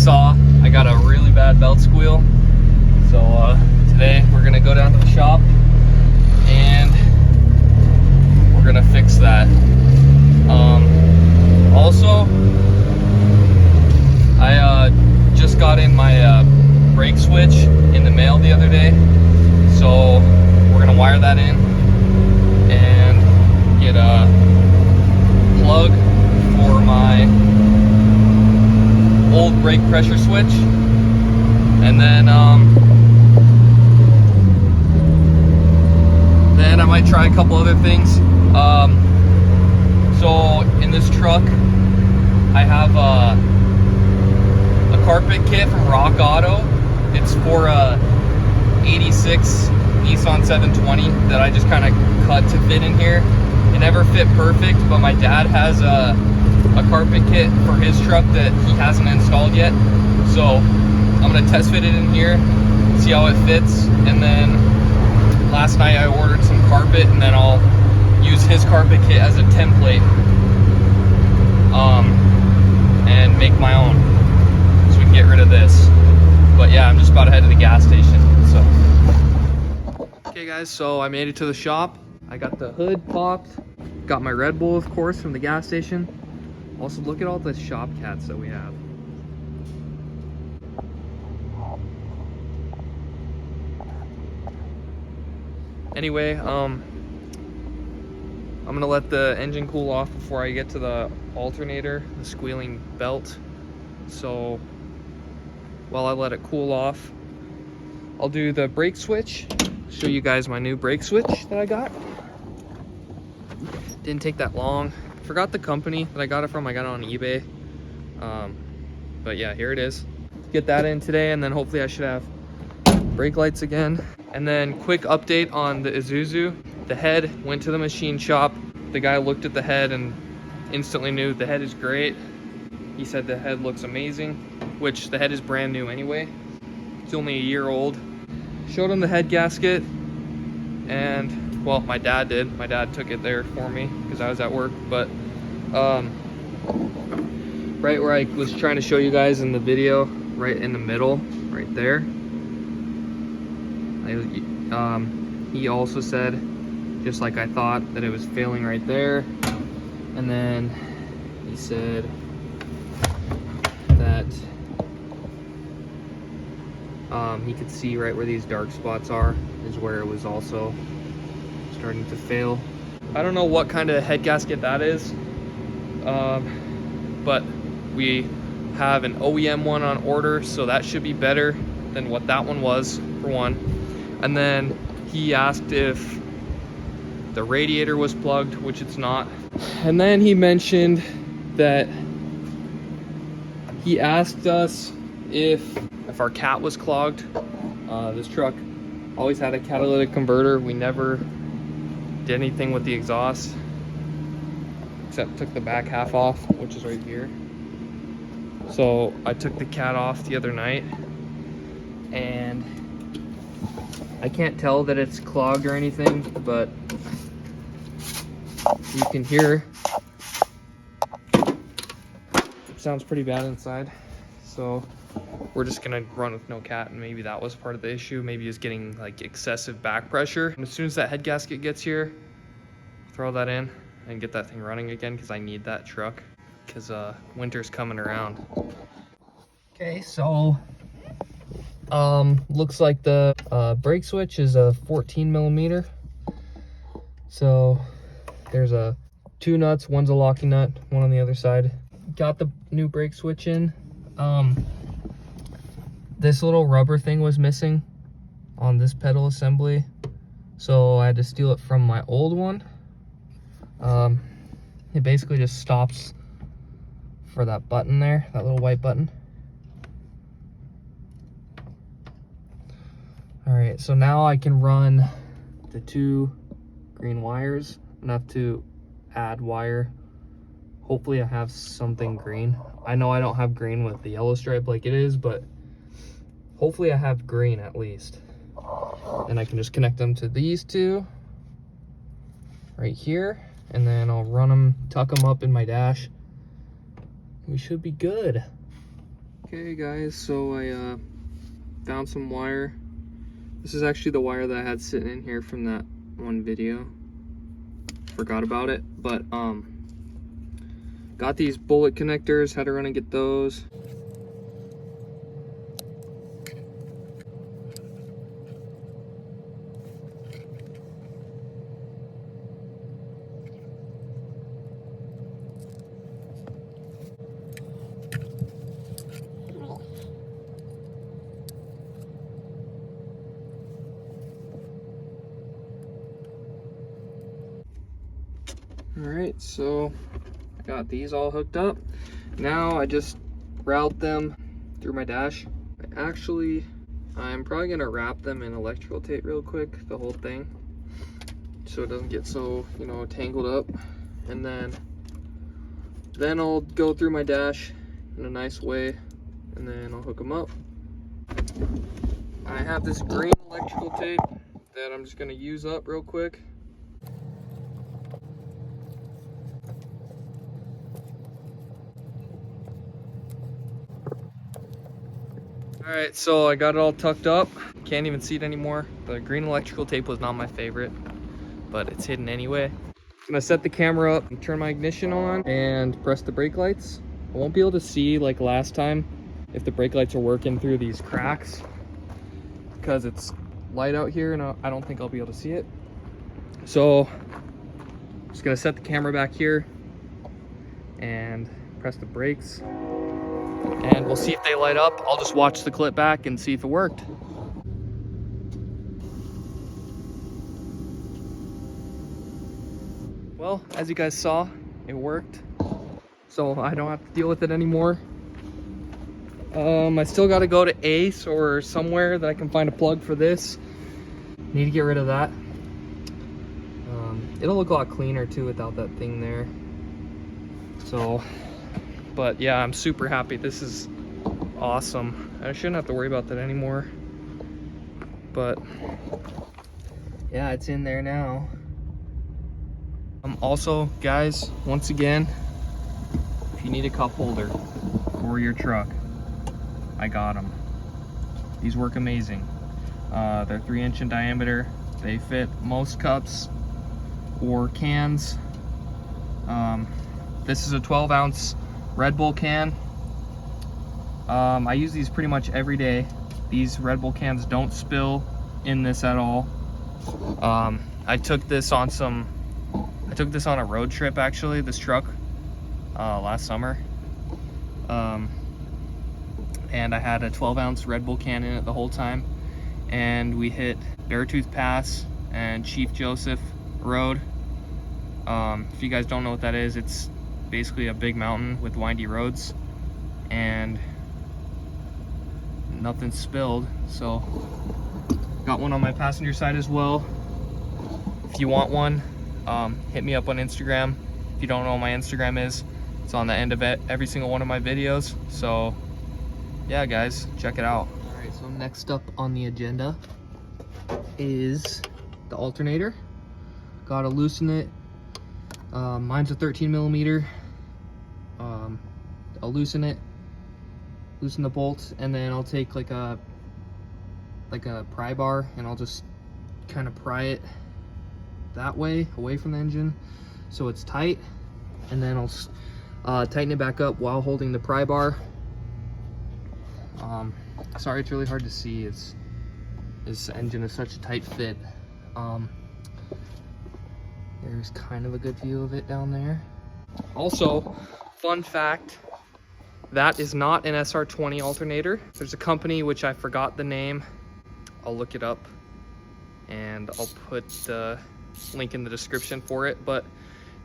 saw, I got a really bad belt squeal. So today we're gonna go down to the shop and we're gonna fix that. Also, I just got in my brake switch in the mail the other day. So we're gonna wire that in and get a plug for my old brake pressure switch, and then I might try a couple other things. So in this truck I have a carpet kit from Rock Auto. It's for a 86 Nissan 720 that I just kind of cut to fit in here. It never fit perfect, but my dad has a carpet kit for his truck that he hasn't installed yet. So I'm gonna test fit it in here, see how it fits, and then last night I ordered some carpet, and then I'll use his carpet kit as a template and make my own, so we can get rid of this. But yeah, I'm just about to head to the gas station. So okay guys, so I made it to the shop. I got the hood popped, got my Red Bull of course from the gas station. Also, look at all the shop cats that we have. Anyway, I'm gonna let the engine cool off before I get to the alternator, the squealing belt. So while I let it cool off, I'll do the brake switch, show you guys my new brake switch that I got. Didn't take that long. Forgot the company that I got it from. I got it on eBay. But yeah, here it is. Get that in today, and then hopefully I should have brake lights again. And then quick update on the Isuzu. The head went to the machine shop. The guy looked at the head and instantly knew the head is great. He said the head looks amazing, which the head is brand new anyway. It's only a year old. Showed him the head gasket, and well, my dad did. My dad took it there for me because I was at work. But right where I was trying to show you guys in the video, right in the middle, right there. He also said, just like I thought, that it was failing right there. And then he said that he could see right where these dark spots are is where it was also starting to fail. I don't know what kind of head gasket that is, but we have an OEM one on order, so that should be better than what that one was, for one. And then he asked if the radiator was plugged, which it's not. And then he mentioned that he asked us if our cat was clogged. This truck always had a catalytic converter. We never did anything with the exhaust except took the back half off, which is right here. So I took the cat off the other night, and I can't tell that it's clogged or anything, but you can hear it sounds pretty bad inside. So we're just gonna run with no cat, and maybe that was part of the issue. Maybe it's getting like excessive back pressure. And as soon as that head gasket gets here, throw that in and get that thing running again, because I need that truck, because winter's coming around. Okay, so looks like the brake switch is a 14 millimeter. So there's two nuts, one's a locking nut, one on the other side. Got the new brake switch in. This little rubber thing was missing on this pedal assembly, so I had to steal it from my old one. It basically just stops for that button there, that little white button. All right, so now I can run the two green wires. I'm gonna have to add wire. Hopefully I have something green. I know I don't have green with the yellow stripe like it is, but hopefully I have green at least. And I can just connect them to these two right here, and then I'll run them, tuck them up in my dash. We should be good. Okay guys, so I found some wire. This is actually the wire that I had sitting in here from that one video. Forgot about it, but got these bullet connectors, had to run and get those. All right, so I got these all hooked up. Now I just route them through my dash. I'm probably gonna wrap them in electrical tape real quick, the whole thing, so it doesn't get so, you know, tangled up. And then I'll go through my dash in a nice way, and then I'll hook them up. I have this green electrical tape that I'm just gonna use up real quick. All right, so I got it all tucked up. Can't even see it anymore. The green electrical tape was not my favorite, but it's hidden anyway. I'm gonna set the camera up and turn my ignition on and press the brake lights. I won't be able to see like last time if the brake lights are working through these cracks because it's light out here and I don't think I'll be able to see it. So I'm just gonna set the camera back here and press the brakes. And we'll see if they light up. I'll just watch the clip back and see if it worked. Well, as you guys saw, it worked. So I don't have to deal with it anymore. I still gotta go to Ace or somewhere that I can find a plug for this. Need to get rid of that. It'll look a lot cleaner too without that thing there. So, but yeah, I'm super happy. This is awesome. I shouldn't have to worry about that anymore. But yeah, it's in there now. Also, guys, once again, if you need a cup holder for your truck, I got them. These work amazing. They're 3-inch in diameter. They fit most cups or cans. This is a 12-ounce Red Bull can. I use these pretty much every day. These Red Bull cans don't spill in this at all. I took this on a road trip actually, this truck, last summer. And I had a 12-ounce Red Bull can in it the whole time. And we hit Beartooth Pass and Chief Joseph Road. If you guys don't know what that is, it's basically a big mountain with windy roads and nothing spilled. So got one on my passenger side as well. If you want one, hit me up on Instagram. If you don't know what my Instagram is, it's on the end of every single one of my videos. So yeah, guys, check it out. All right, so next up on the agenda is the alternator. Gotta loosen it. Mine's a 13mm. I'll loosen it, loosen the bolts, and then I'll take like a pry bar and I'll just kind of pry it that way away from the engine so it's tight, and then I'll tighten it back up while holding the pry bar. Sorry, it's really hard to see. This engine is such a tight fit. There's kind of a good view of it down there. Also, fun fact, that is not an SR20 alternator. There's a company, which I forgot the name. I'll look it up and I'll put the link in the description for it. But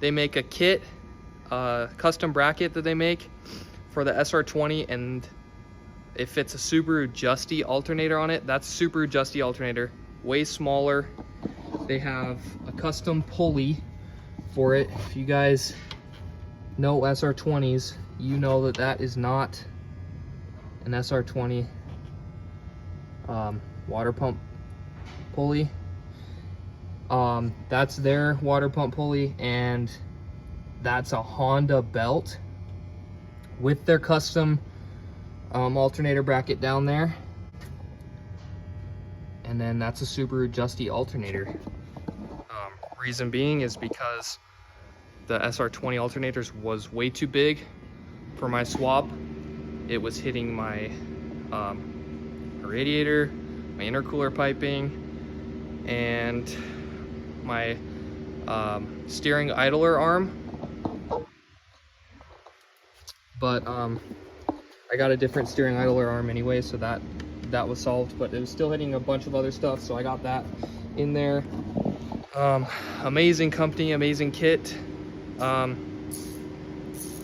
they make a kit, custom bracket that they make for the SR20, and it fits a Subaru Justy alternator on it. That's Subaru Justy alternator, way smaller. They have a custom pulley for it. If you guys know SR20s, you know that that is not an SR20 water pump pulley. That's their water pump pulley, and that's a Honda belt with their custom alternator bracket down there. And then that's a super adjusty alternator. Reason being is because the SR20 alternators was way too big for my swap. It was hitting my radiator, my intercooler piping, and my steering idler arm. But I got a different steering idler arm anyway, so that was solved, but it was still hitting a bunch of other stuff, so I got that in there. Amazing company, amazing kit. From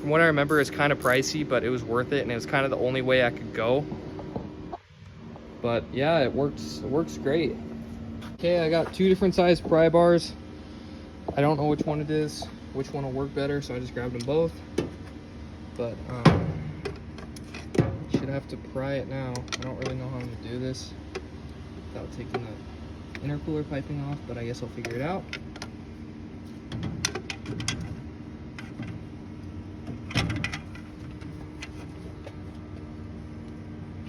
what I remember, it's kind of pricey, but it was worth it, and it was kind of the only way I could go. But yeah, it works great. Okay, I got 2 different size pry bars. I don't know which one it is, which one will work better, so I just grabbed them both. But should have to pry it now. I don't really know how I'm gonna do this without taking the intercooler piping off, but I guess I'll figure it out.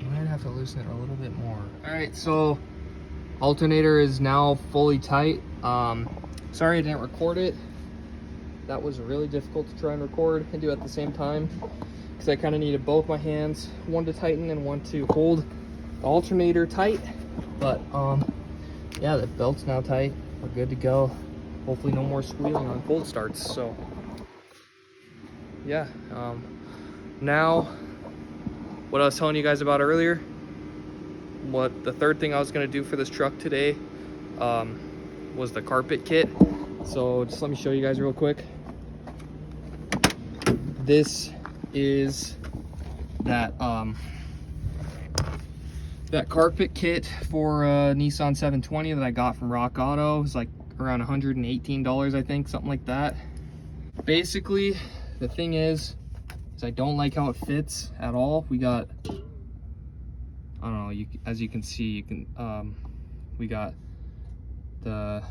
Might have to loosen it a little bit more. All right, so alternator is now fully tight. Sorry I didn't record it. That was really difficult to try and record and do at the same time, because I kind of needed both my hands, one to tighten and one to hold the alternator tight. But yeah, the belt's now tight. We're good to go. Hopefully no more squealing on cold starts. So yeah, now what I was telling you guys about earlier, what the third thing I was going to do for this truck today was the carpet kit. So just let me show you guys real quick. This is that that carpet kit for Nissan 720 that I got from Rock Auto. It's like around $118, I think, something like that. Basically, the thing is I don't like how it fits at all. We got, I don't know, as you can see, we got the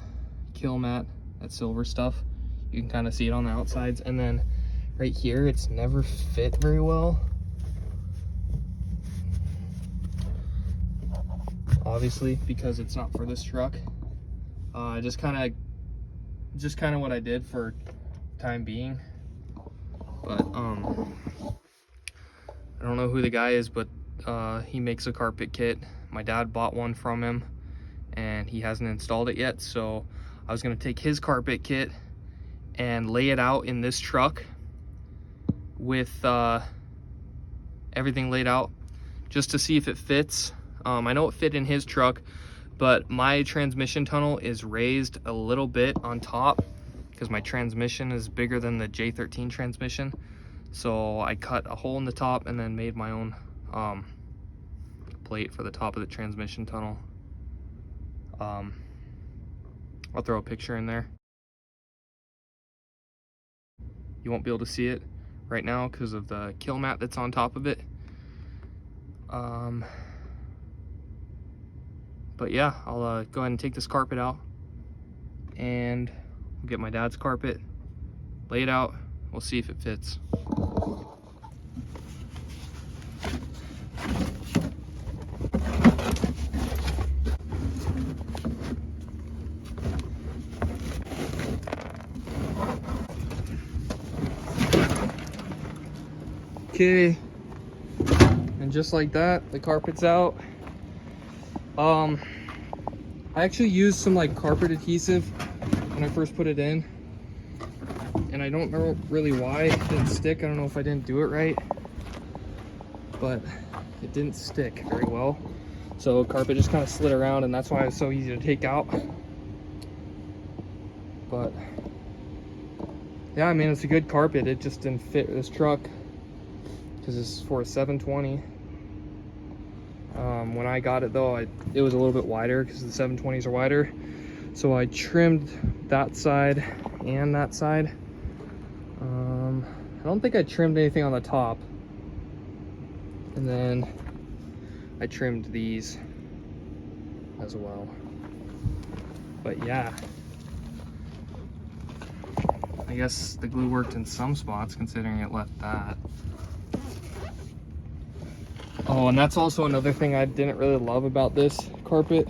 kill mat, that silver stuff. You can kind of see it on the outsides, and then right here, it's never fit very well. Obviously, because it's not for this truck. Just kind of what I did for time being. But I don't know who the guy is, but he makes a carpet kit. My dad bought one from him, and he hasn't installed it yet. So I was gonna take his carpet kit and lay it out in this truck with everything laid out, just to see if it fits. I know it fit in his truck, but my transmission tunnel is raised a little bit on top because my transmission is bigger than the J13 transmission. So I cut a hole in the top and then made my own plate for the top of the transmission tunnel. I'll throw a picture in there. You won't be able to see it right now because of the kill mat that's on top of it. But yeah, I'll go ahead and take this carpet out, and we'll get my dad's carpet, lay it out, we'll see if it fits. Okay, and just like that, the carpet's out. I actually used some like carpet adhesive when I first put it in, and I don't know really why it didn't stick. I don't know if I didn't do it right, but it didn't stick very well. So carpet just kind of slid around, and that's why it's so easy to take out. But yeah, I mean, it's a good carpet. It just didn't fit this truck because it's for a 720. When I got it though, it was a little bit wider because the 720s are wider. So I trimmed that side and that side. I don't think I trimmed anything on the top. And then I trimmed these as well. But yeah, I guess the glue worked in some spots considering it left that. Oh, and that's also another thing I didn't really love about this carpet,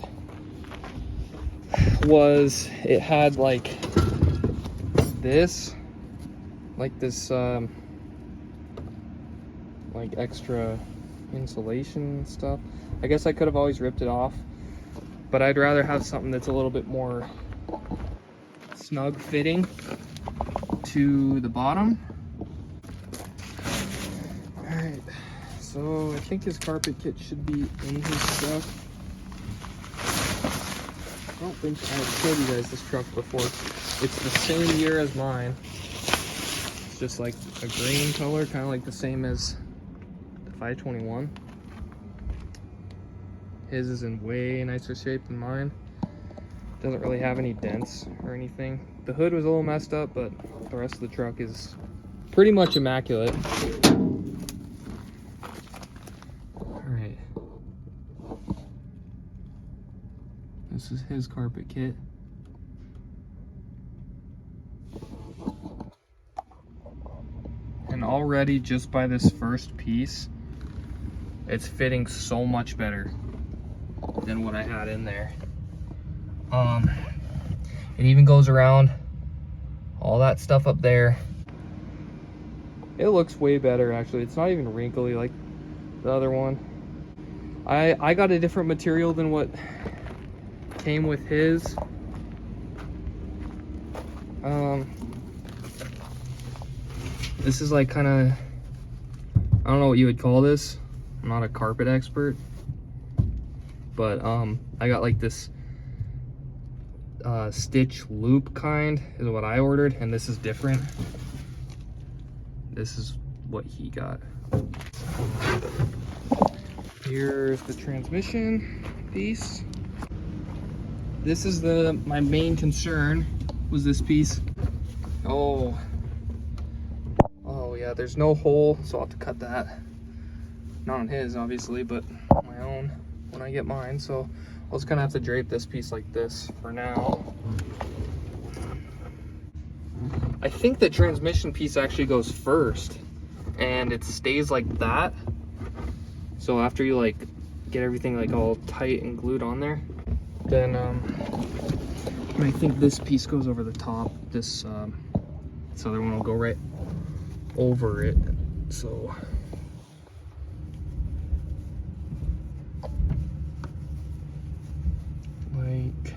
was it had like this, like extra insulation stuff. I guess I could have always ripped it off, but I'd rather have something that's a little bit more snug fitting to the bottom. All right, so I think his carpet kit should be in his stuff. I don't think I've showed you guys this truck before. It's the same year as mine. It's just like a green color, kind of like the same as the 521. His is in way nicer shape than mine. Doesn't really have any dents or anything. The hood was a little messed up, but the rest of the truck is pretty much immaculate. All right. This is his carpet kit. And already just by this first piece, it's fitting so much better than what I had in there. It even goes around all that stuff up there. It looks way better actually. It's not even wrinkly like the other one. I got a different material than what came with his. This is like kind of, I don't know what you would call this. I'm not a carpet expert, but I got like this stitch loop kind is what I ordered, and this is different. This is what he got. Here's the transmission piece. This is my main concern, was this piece. Oh yeah, there's no hole, so I'll have to cut that. Not on his obviously, but on my own when I get mine. So I'll just kind of have to drape this piece like this for now. I think the transmission piece actually goes first, and it stays like that. So after you like get everything like all tight and glued on there, then I think this piece goes over the top. This other one will go right over it. So like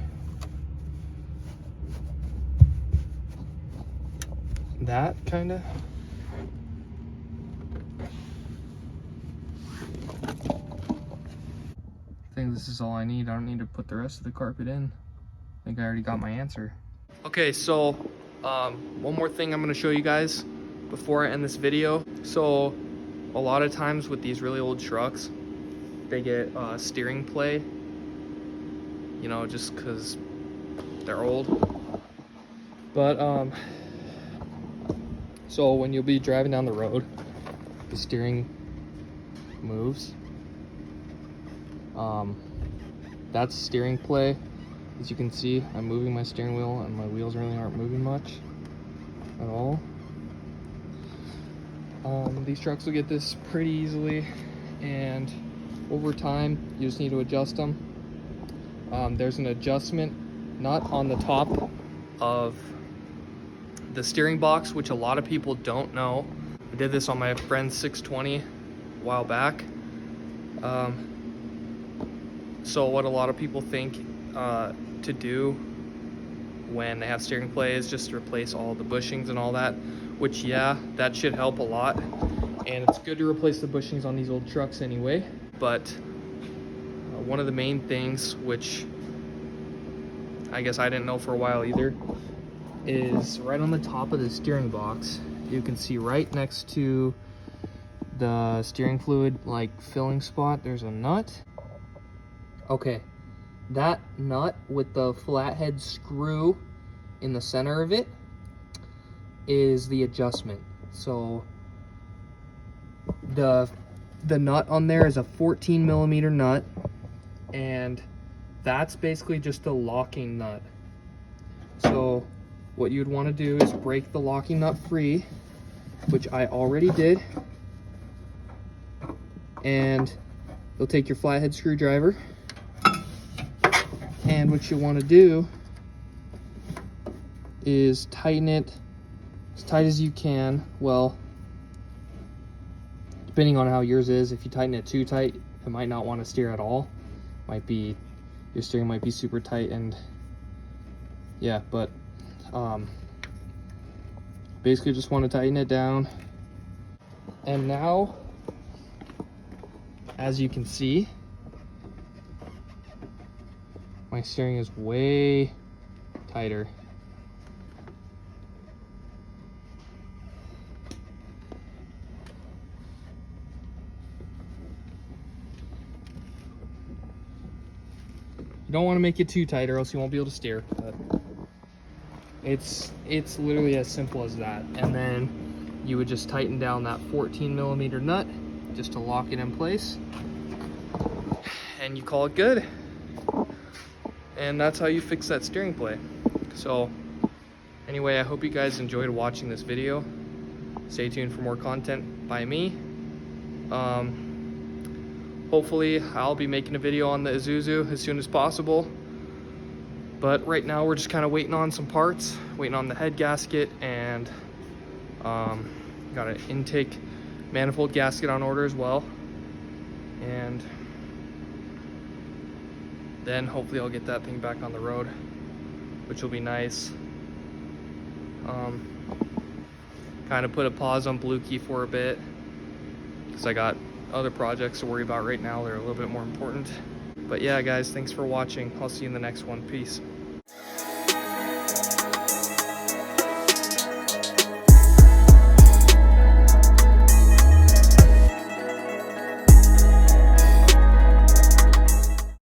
that kind of. I think this is all I need. I don't need to put the rest of the carpet in. I think I already got my answer. Okay, so one more thing I'm going to show you guys before I end this video. So a lot of times with these really old trucks, they get steering play, you know, just because they're old. But so when you'll be driving down the road, the steering moves. That's steering play. As you can see, I'm moving my steering wheel and my wheels really aren't moving much at all. These trucks will get this pretty easily, and over time you just need to adjust them. There's an adjustment nut on the top of the steering box, which a lot of people don't know. I did this on my friend's 620 a while back. So what a lot of people think to do when they have steering play is just to replace all the bushings and all that, which yeah, that should help a lot, and it's good to replace the bushings on these old trucks anyway. But one of the main things, which I guess I didn't know for a while either, is right on the top of the steering box, you can see right next to the steering fluid like filling spot, there's a nut. Okay, that nut with the flathead screw in the center of it is the adjustment. So the nut on there is a 14 millimeter nut, and that's basically just a locking nut. So what you'd want to do is break the locking nut free, which I already did, and you'll take your flathead screwdriver, and what you want to do is tighten it as tight as you can. Well, depending on how yours is, if you tighten it too tight, it might not want to steer at all. Might be, your steering might be super tight, and yeah, but basically just want to tighten it down. And now, as you can see, my steering is way tighter. You don't want to make it too tight or else you won't be able to steer, but it's literally as simple as that. And then you would just tighten down that 14mm nut just to lock it in place, and you call it good. And that's how you fix that steering play. So anyway, I hope you guys enjoyed watching this video. Stay tuned for more content by me. Hopefully I'll be making a video on the Isuzu as soon as possible. But right now we're just kind of waiting on some parts, waiting on the head gasket, and got an intake manifold gasket on order as well. And then hopefully I'll get that thing back on the road, which will be nice. Kind of put a pause on Blue Key for a bit because I got other projects to worry about right now. They're a little bit more important. But yeah, guys, thanks for watching. I'll see you in the next one. Peace.